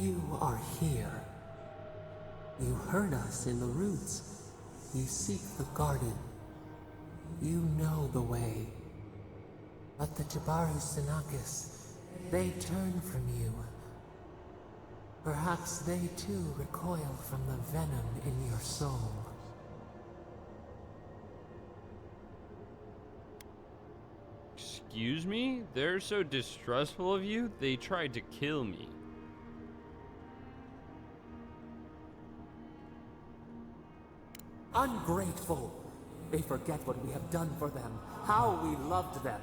You are here. You heard us in the roots. You seek the garden. You know the way. But the Jabari Sinakis, they turn from you. Perhaps they too recoil from the venom in your soul. Excuse me? They're so distrustful of you, they tried to kill me. Ungrateful! They forget what we have done for them, how we loved them.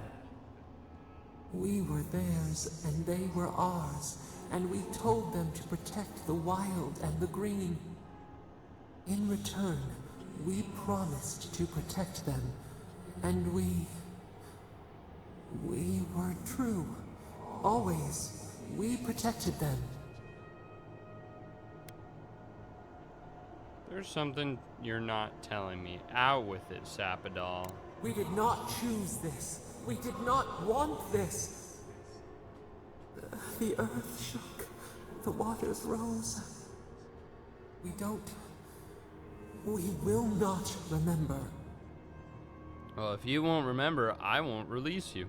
We were theirs, and they were ours, and we told them to protect the wild and the green. In return, we promised to protect them, and we were true. Always, we protected them. There's something you're not telling me. Out with it, Sappadal. We did not choose this. We did not want this. The earth shook. The waters rose. We will not remember. Well, if you won't remember, I won't release you.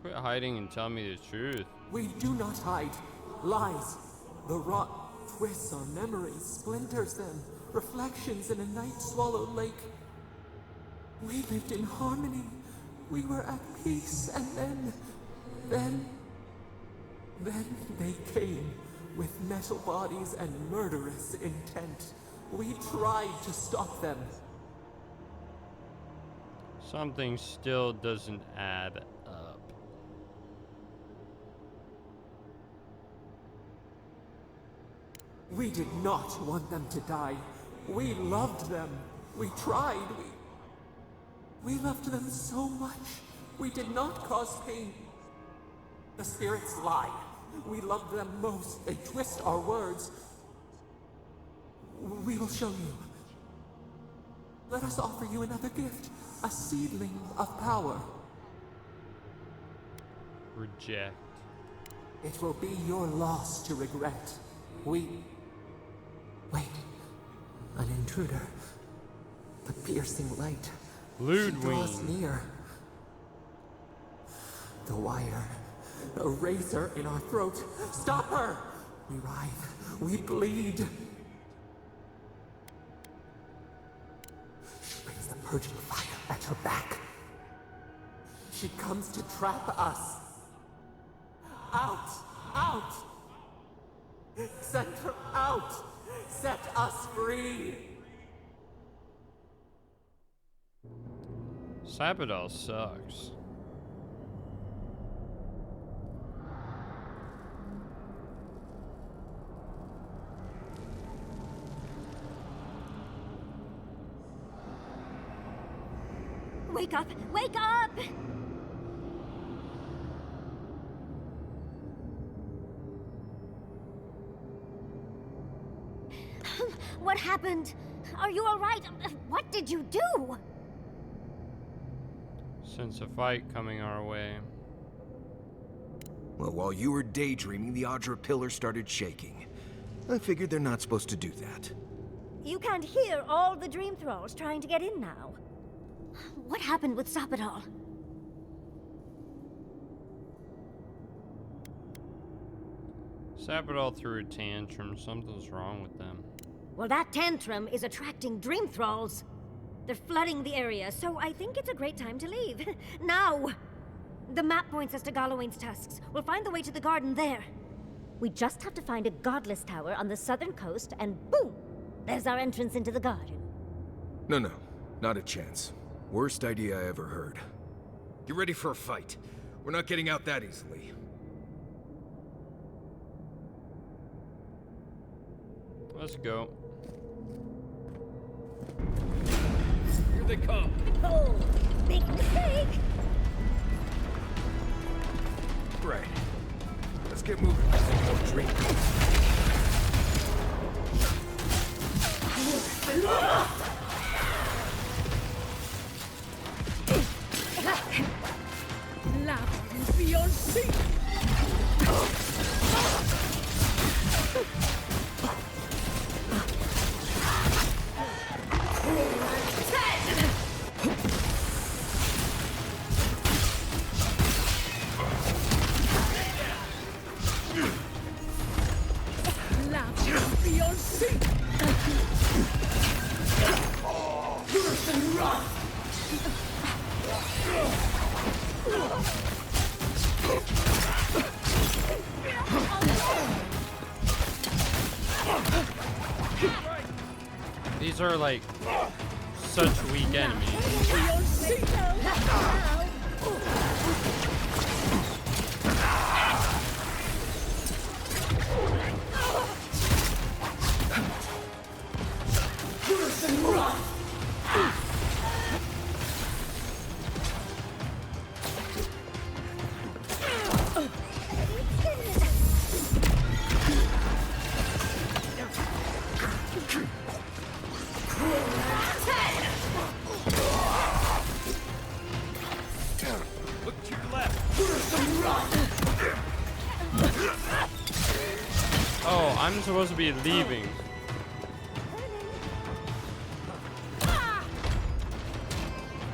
Quit hiding and tell me the truth. We do not hide. Lies. The rot twists our memories, splinters them. Reflections in a night-swallowed lake. We lived in harmony. We were at peace, and then they came with metal bodies and murderous intent. We tried to stop them. Something still doesn't add up. We did not want them to die. We loved them. We tried. We loved them so much. We did not cause pain. The spirits lie. We love them most. They twist our words. We will show you. Let us offer you another gift. A seedling of power. Reject. It will be your loss to regret. Wait. An intruder. The piercing light. She draws near. The wire. A razor in our throat. Stop her! We writhe. We bleed. She brings the purging fire at her back. She comes to trap us. Out! Out! Send her out! Set us free! Sappadal sucks. Wake up! Wake up! What happened? Are you all right? What did you do? Sense a fight coming our way. Well, while you were daydreaming, the Aedyr pillar started shaking. I figured they're not supposed to do that. You can't hear all the dream thralls trying to get in now. What happened with Sappadal? Sappadal threw a tantrum. Something's wrong with them. Well, that tantrum is attracting dream thralls. They're flooding the area, so I think it's a great time to leave. Now! The map points us to Galawain's tusks. We'll find the way to the garden there. We just have to find a godless tower on the southern coast, and boom! There's our entrance into the garden. No, not a chance. Worst idea I ever heard. Get ready for a fight. We're not getting out that easily. Let's go. Here they come! Oh, big mistake! Right. Let's get moving. More drink. Loud beyond sea! beyond sea. These are like such weak enemies. Beyond sea. Oh, I'm supposed to be leaving.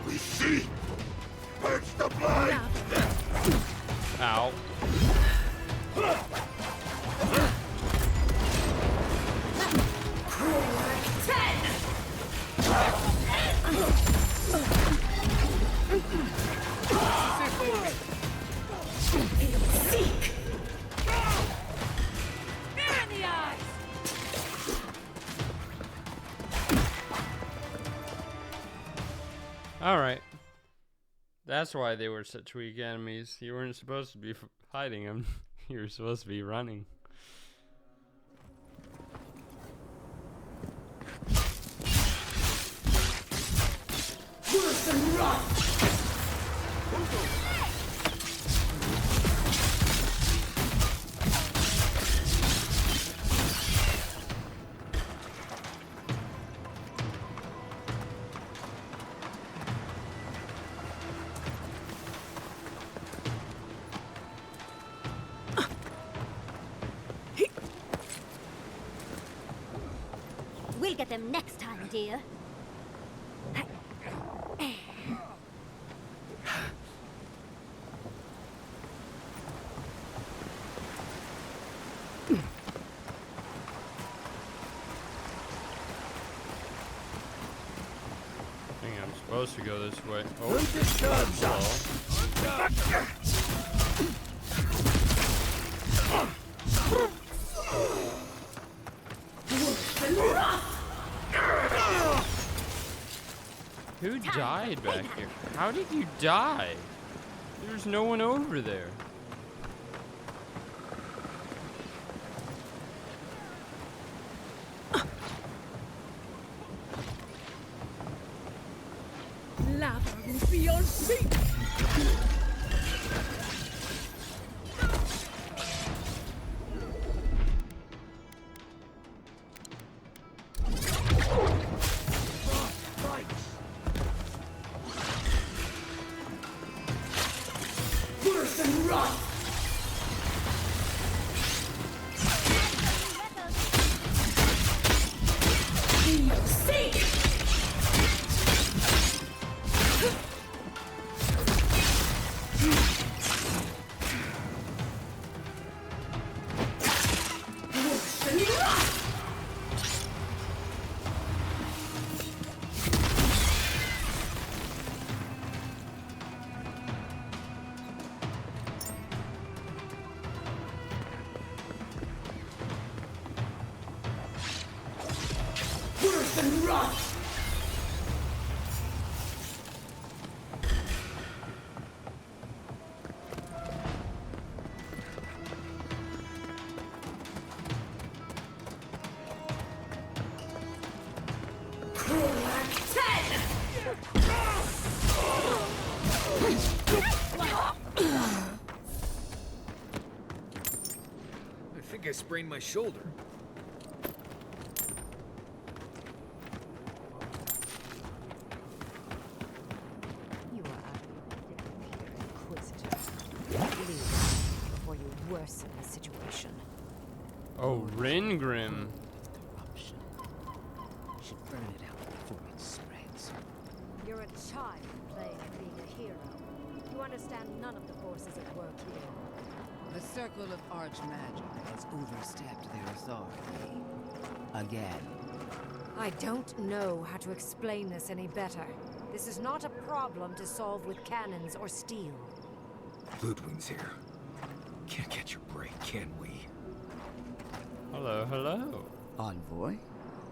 We see! Purge the blood! Ow. Alright. That's why they were such weak enemies. You weren't supposed to be hiding them. You were supposed to be running. We'll get them next time, dear. I think I'm supposed to go this way. Oh, who died back here? How did you die? There's no one over there. Lava will beyond sea. I think I sprained my shoulder. You are out of your depth here, Inquisitor. Leave before you worsen the situation. Oh, Ringrim. Corruption. Should burn it out before it spreads. You're a child playing at being a hero. You understand none of the forces at work here. The Circle of Archmagic has overstepped their authority. again. I don't know how to explain this any better. This is not a problem to solve with cannons or steel. Ludwig's here. Can't catch a break, can we? Hello, hello. Envoy,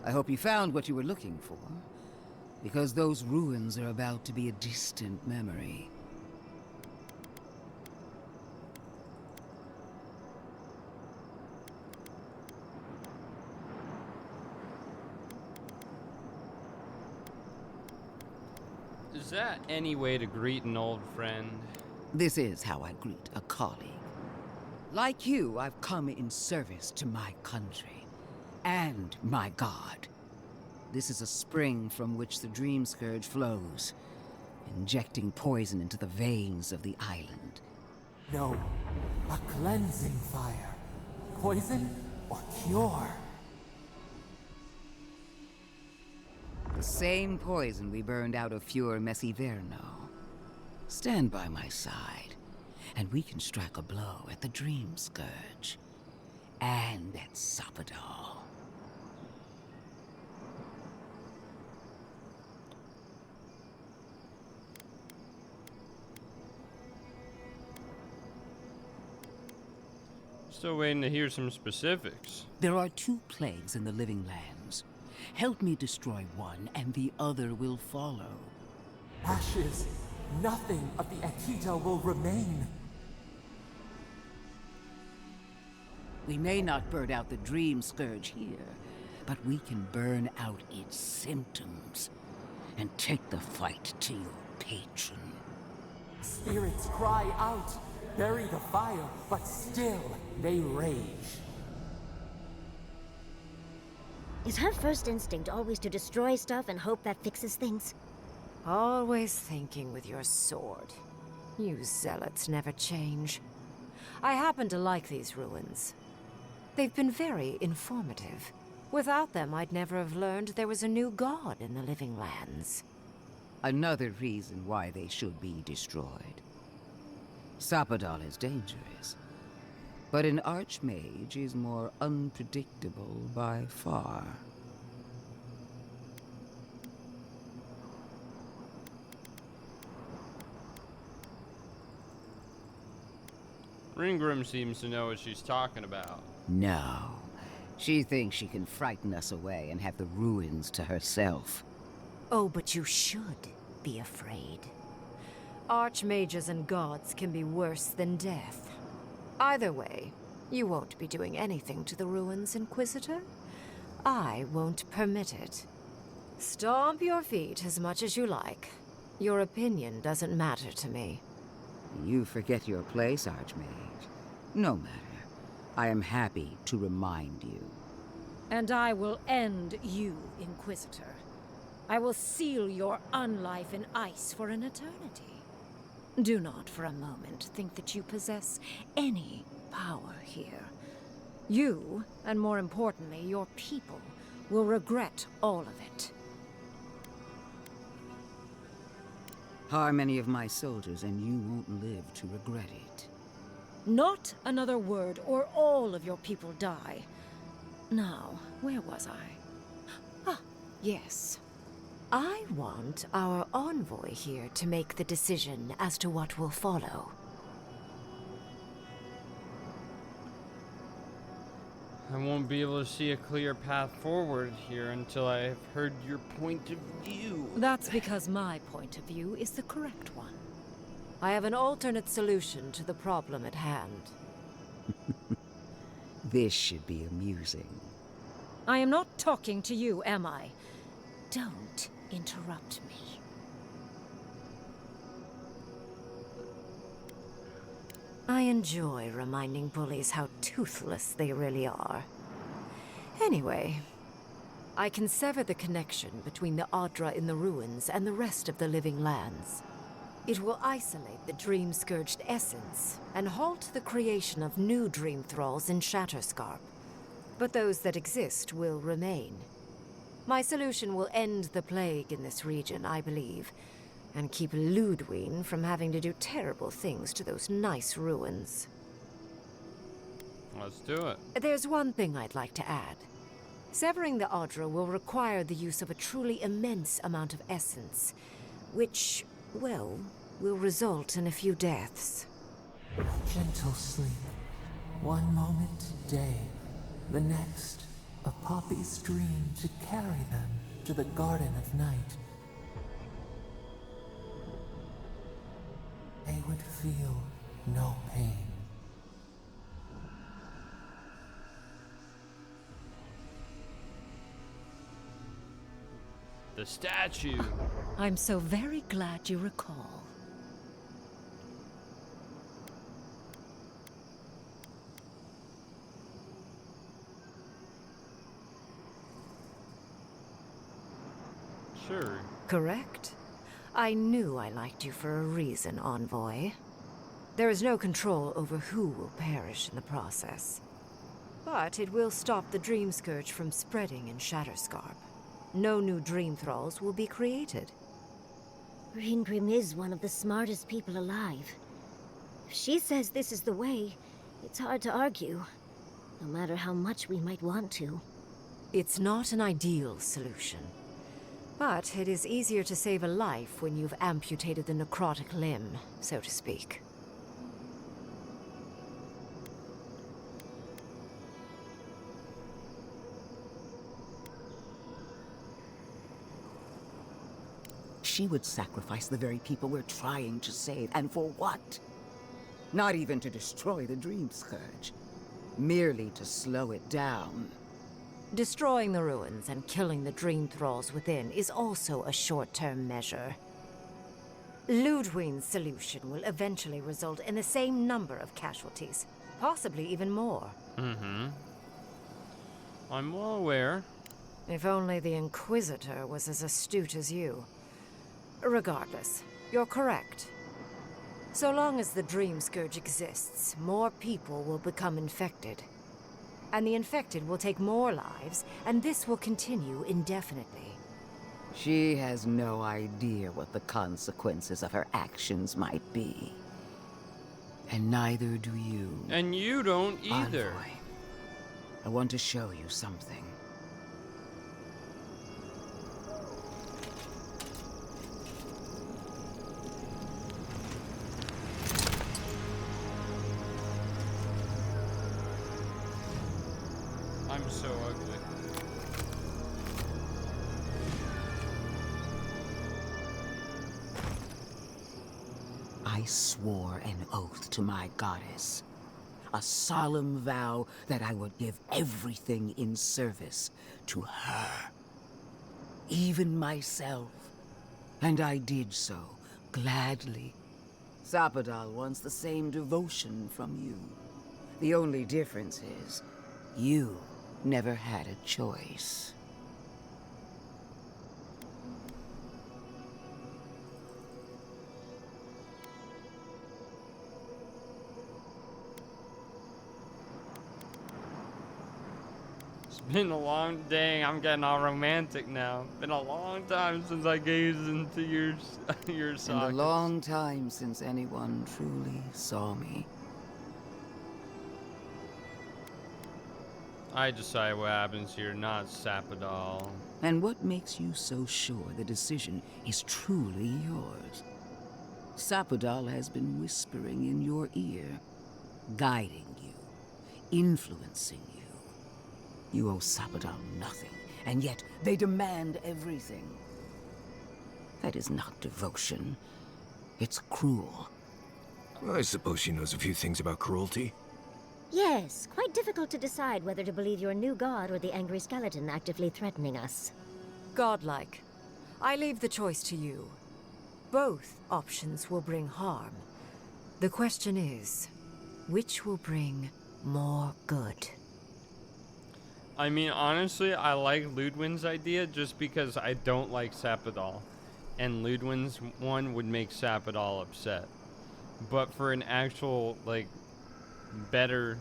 I hope you found what you were looking for. Because those ruins are about to be a distant memory. Is that any way to greet an old friend? This is how I greet a colleague. Like you, I've come in service to my country. And my god. This is a spring from which the Dreamscourge flows, injecting poison into the veins of the island. No, a cleansing fire. Poison or cure? The same poison we burned out of Fure Messiverno. Stand by my side, and we can strike a blow at the Dreamscourge. And at Sapadal. Still waiting to hear some specifics. There are 2 plagues in the Living Lands. Help me destroy one, and the other will follow. Ashes. Nothing of the Akita will remain. We may not burn out the Dreamscourge here, but we can burn out its symptoms and take the fight to your patron. Spirits cry out, bury the fire, but still they rage. Is her first instinct always to destroy stuff and hope that fixes things? Always thinking with your sword. You zealots never change. I happen to like these ruins. They've been very informative. Without them, I'd never have learned there was a new god in the Living Lands. Another reason why they should be destroyed. Sapadal is dangerous, but an archmage is more unpredictable by far. Ringgrim seems to know what she's talking about. No. She thinks she can frighten us away and have the ruins to herself. Oh, but you should be afraid. Archmages and gods can be worse than death. Either way, you won't be doing anything to the ruins, Inquisitor. I won't permit it. Stomp your feet as much as you like. Your opinion doesn't matter to me. You forget your place, Archmage. No matter. I am happy to remind you. And I will end you, Inquisitor. I will seal your unlife in ice for an eternity. Do not for a moment think that you possess any power here. You, and more importantly, your people, will regret all of it. Harm any of my soldiers and you won't live to regret it. Not another word, or all of your people die. Now, where was I? Ah, yes. I want our envoy here to make the decision as to what will follow. I won't be able to see a clear path forward here until I have heard your point of view. That's because my point of view is the correct one. I have an alternate solution to the problem at hand. This should be amusing. I am not talking to you, am I? Don't interrupt me. I enjoy reminding bullies how toothless they really are. Anyway, I can sever the connection between the Aedyr in the ruins and the rest of the Living Lands. It will isolate the Dreamscourged essence and halt the creation of new Dream Thralls in Shatterscarp. But those that exist will remain. My solution will end the plague in this region, I believe, and keep Ludwig from having to do terrible things to those nice ruins. Let's do it. There's one thing I'd like to add. Severing the Aedyr will require the use of a truly immense amount of essence, which, well, will result in a few deaths. Gentle sleep. One moment day, the next, a poppy's dream to carry them to the Garden of Night. They would feel no pain. The statue. I'm so very glad you recall. Sure. Correct? I knew I liked you for a reason, envoy. There is no control over who will perish in the process. But it will stop the Dreamscourge from spreading in Shatterscarp. No new dream thralls will be created. Ringrim is one of the smartest people alive. If she says this is the way, it's hard to argue, no matter how much we might want to. It's not an ideal solution. But it is easier to save a life when you've amputated the necrotic limb, so to speak. She would sacrifice the very people we're trying to save, and for what? Not even to destroy the Dreamscourge. Merely to slow it down. Destroying the ruins and killing the dream thralls within is also a short-term measure. Ludwig's solution will eventually result in the same number of casualties, possibly even more. Mm-hmm. I'm well aware. If only the Inquisitor was as astute as you. Regardless, you're correct. So long as the Dreamscourge exists, more people will become infected. And the infected will take more lives, and this will continue indefinitely. She has no idea what the consequences of her actions might be. And neither do you. And you don't either. Envoy, I want to show you something. I'm so ugly. I swore an oath to my goddess. A solemn vow that I would give everything in service to her. Even myself. And I did so, gladly. Sapadal wants the same devotion from you. The only difference is, you never had a choice. It's been a long day. I'm getting all romantic now. Been a long time since I gazed into your sockets. And a long time since anyone truly saw me. I decide what happens here, not Sapadal. And what makes you so sure the decision is truly yours? Sapadal has been whispering in your ear, guiding you, influencing you. You owe Sapadal nothing, and yet they demand everything. That is not devotion. It's cruel. I suppose she knows a few things about cruelty. Yes, quite difficult to decide whether to believe your new god or the angry skeleton actively threatening us. Godlike. I leave the choice to you. Both options will bring harm. The question is, which will bring more good? I mean, honestly, I like Ludwig's idea just because I don't like Sapadal. And Ludwig's one would make Sapadal upset. But for an actual, like, better,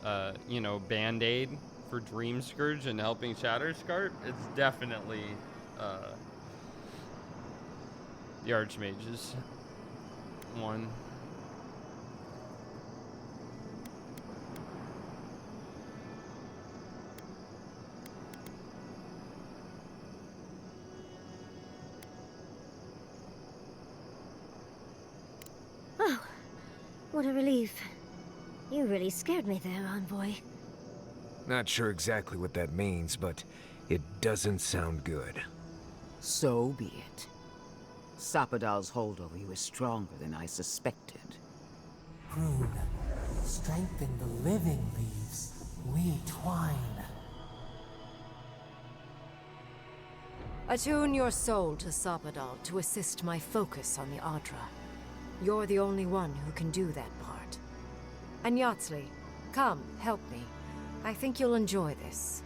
band-aid for Dreamscourge and helping Shatterscarp, it's definitely, the Archmage's one. What a relief. You really scared me there, Envoy. Not sure exactly what that means, but it doesn't sound good. So be it. Sapadal's hold over you is stronger than I suspected. Prune, strengthen the living leaves. We twine. Attune your soul to Sapadal to assist my focus on the Aedyr. You're the only one who can do that part. And Yatsley, come, help me. I think you'll enjoy this.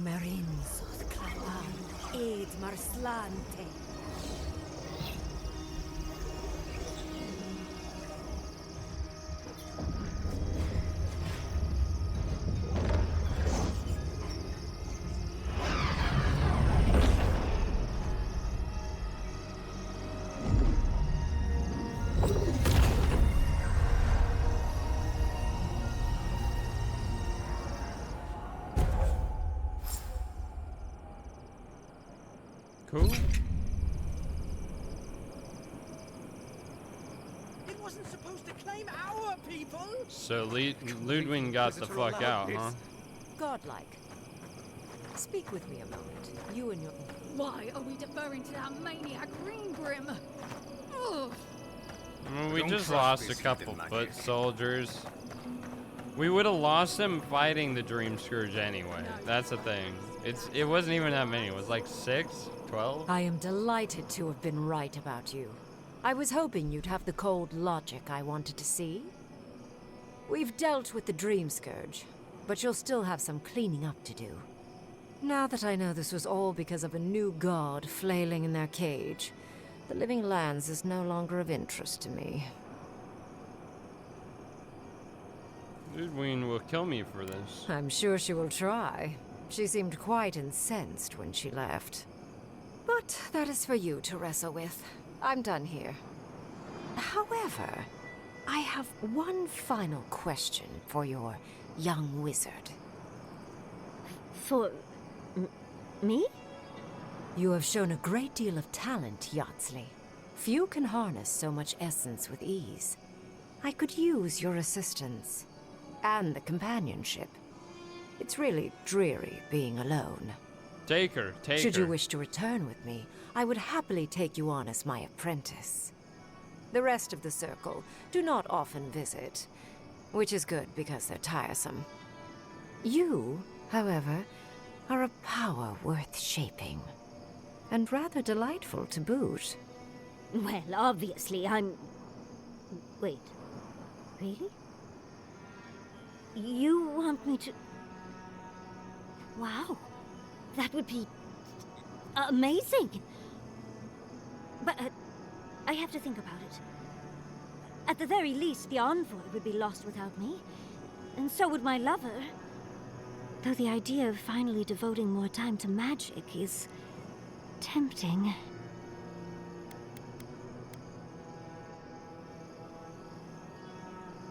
Marins Clavan, Aid Marslante. Cool. It wasn't supposed to claim our people. So Ludwig got the fuck out, huh? Godlike. Speak with me a moment. You and your... Why are we deferring to that maniac Greengrim? Ugh. I mean, we Don't just trust lost me a so you couple didn't like foot it. soldiers. We would have lost them fighting the Dreamscourge anyway. That's the thing. It wasn't even that many. It was like 6, 12. I am delighted to have been right about you. I was hoping you'd have the cold logic I wanted to see. We've dealt with the Dreamscourge, but you'll still have some cleaning up to do. Now that I know this was all because of a new god flailing in their cage, the Living Lands is no longer of interest to me. Ludwig will kill me for this. I'm sure she will try. She seemed quite incensed when she left. But that is for you to wrestle with. I'm done here. However, I have one final question for your young wizard. For... me? You have shown a great deal of talent, Yatsley. Few can harness so much essence with ease. I could use your assistance. And the companionship. It's really dreary being alone. Take her, take her. Should you wish to return with me, I would happily take you on as my apprentice. The rest of the circle do not often visit, which is good because they're tiresome. You, however, are a power worth shaping, and rather delightful to boot. Well, obviously, I'm... Wait. Really? You want me to... Wow. That would be... amazing! But, I have to think about it. At the very least, the envoy would be lost without me. And so would my lover. Though the idea of finally devoting more time to magic is... tempting.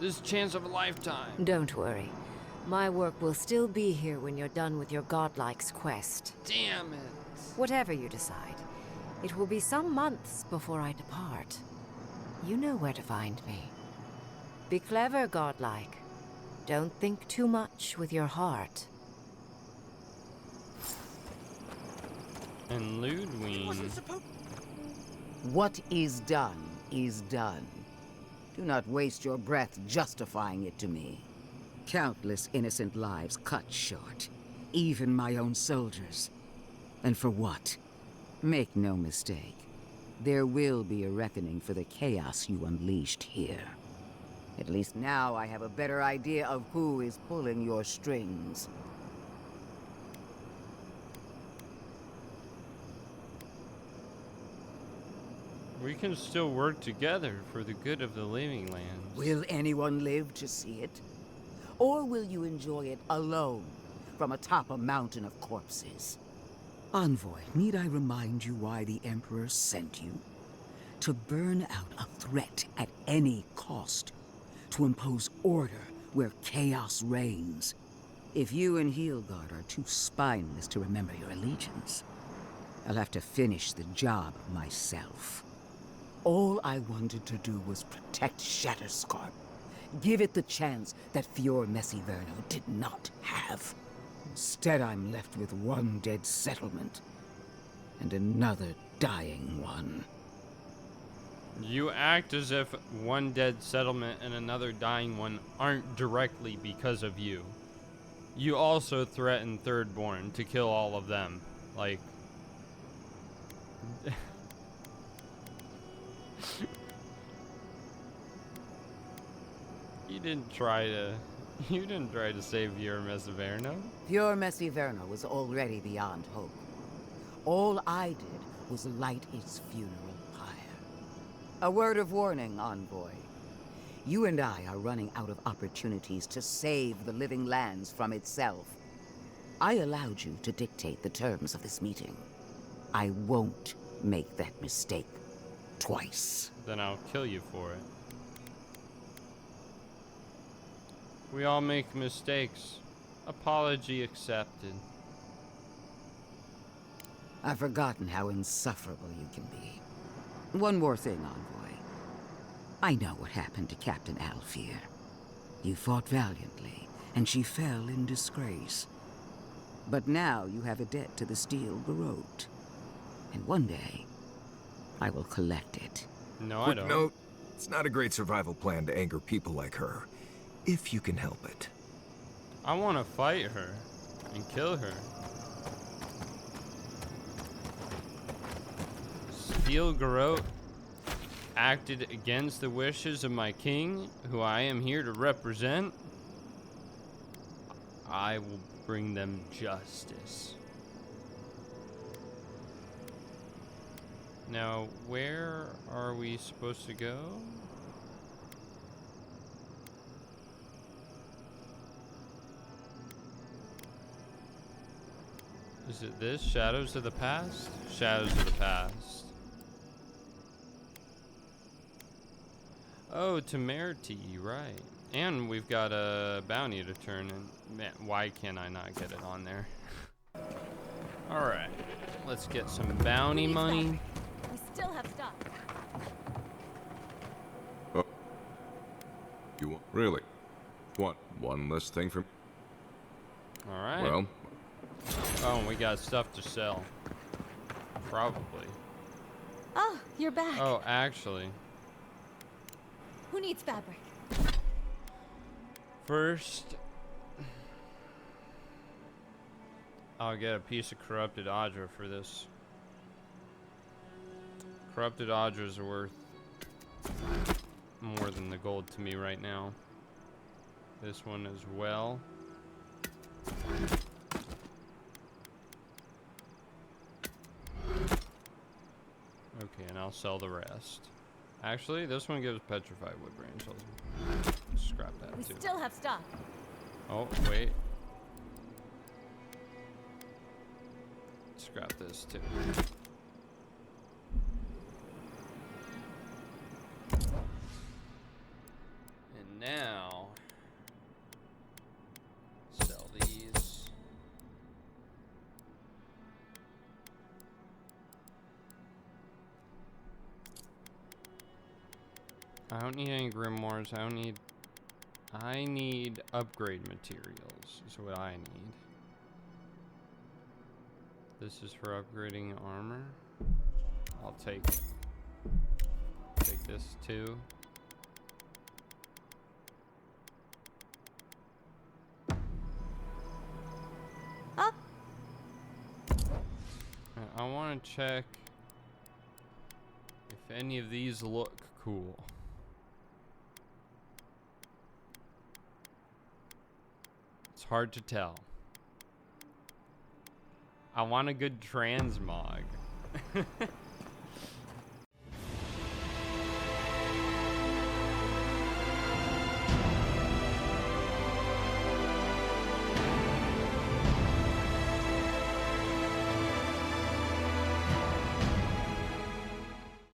This chance of a lifetime. Don't worry. My work will still be here when you're done with your godlike's quest. Damn it. Whatever you decide, it will be some months before I depart. You know where to find me. Be clever, godlike. Don't think too much with your heart. And Ludwig. What is done is done. Do not waste your breath justifying it to me. Countless innocent lives cut short, even my own soldiers. And for what? Make no mistake. There will be a reckoning for the chaos you unleashed here. At least now I have a better idea of who is pulling your strings. We can still work together for the good of the Living Lands. Will anyone live to see it? Or will you enjoy it alone from atop a mountain of corpses? Envoy, need I remind you why the Emperor sent you? To burn out a threat at any cost. To impose order where chaos reigns. If you and Heelguard are too spineless to remember your allegiance, I'll have to finish the job myself. All I wanted to do was protect Shatterscarp. Give it the chance that Fior Messiverno did not have. Instead, I'm left with one dead settlement. And another dying one. You act as if one dead settlement and another dying one aren't directly because of you. You also threatened Thirdborn to kill all of them. Like... You didn't try to save Fior Messiverno. Fior Messiverno was already beyond hope. All I did was light its funeral pyre. A word of warning, envoy. You and I are running out of opportunities to save the living lands from itself. I allowed you to dictate the terms of this meeting. I won't make that mistake twice. Then I'll kill you for it. We all make mistakes. Apology accepted. I've forgotten how insufferable you can be. One more thing, envoy. I know what happened to Captain Alfear. You fought valiantly, and she fell in disgrace. But now you have a debt to the Steel Garrote. And one day, I will collect it. No, I Quick don't. note, it's not a great survival plan to anger people like her, if you can help it. I want to fight her and kill her. Steel Garrote acted against the wishes of my king, who I am here to represent. I will bring them justice. Now, where are we supposed to go? Is it this? Shadows of the Past? Shadows of the Past. Oh, Temerity, right. And we've got a bounty to turn in. Man, why can I not get it on there? Alright, let's get some bounty money. We still have stuff. Oh. You want... Really? What? One less thing for... Alright. Well... Oh, we got stuff to sell. Probably. Oh, you're back. Oh, actually. Who needs fabric? First, I'll get a piece of corrupted Aedyr for this. Corrupted Aedyrs are worth more than the gold to me right now. This one as well. Okay, and I'll sell the rest. Actually, this one gives petrified wood range. I'll scrap that We too. still have stuff. Oh, wait. Scrap this too. And now, sell these. I don't need any grimoires. I need upgrade materials is what I need. This is for upgrading armor. I'll take this too. Up. I want to check if any of these look cool. It's hard to tell. I want a good transmog.